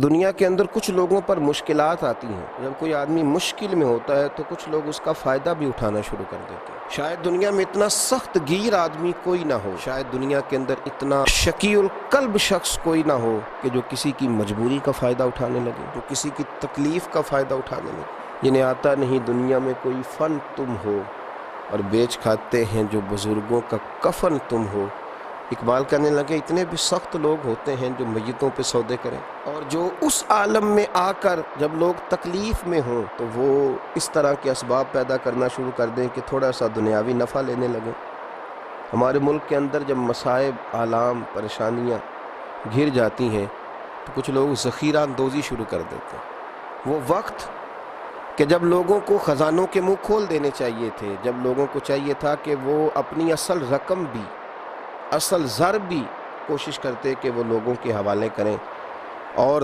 دنیا کے اندر کچھ لوگوں پر مشکلات آتی ہیں، جب کوئی آدمی مشکل میں ہوتا ہے تو کچھ لوگ اس کا فائدہ بھی اٹھانا شروع کر دیتے ہیں۔ شاید دنیا میں اتنا سخت گیر آدمی کوئی نہ ہو، شاید دنیا کے اندر اتنا شقی القلب شخص کوئی نہ ہو کہ جو کسی کی مجبوری کا فائدہ اٹھانے لگے، جو کسی کی تکلیف کا فائدہ اٹھانے لگے۔ جنہیں آتا نہیں دنیا میں کوئی فن تم ہو، اور بیچ کھاتے ہیں جو بزرگوں کا کفن تم ہو۔ اقبال کہنے لگے اتنے بھی سخت لوگ ہوتے ہیں جو میتوں پہ سودے کریں، اور جو اس عالم میں آ کر جب لوگ تکلیف میں ہوں تو وہ اس طرح کے اسباب پیدا کرنا شروع کر دیں کہ تھوڑا سا دنیاوی نفع لینے لگیں۔ ہمارے ملک کے اندر جب مصائب، آلام، پریشانیاں گھر جاتی ہیں تو کچھ لوگ ذخیرہ اندوزی شروع کر دیتے ہیں۔ وہ وقت کہ جب لوگوں کو خزانوں کے منہ کھول دینے چاہیے تھے، جب لوگوں کو چاہیے تھا کہ وہ اپنی اصل رقم بھی، اصل زر بھی کوشش کرتے کہ وہ لوگوں کے حوالے کریں، اور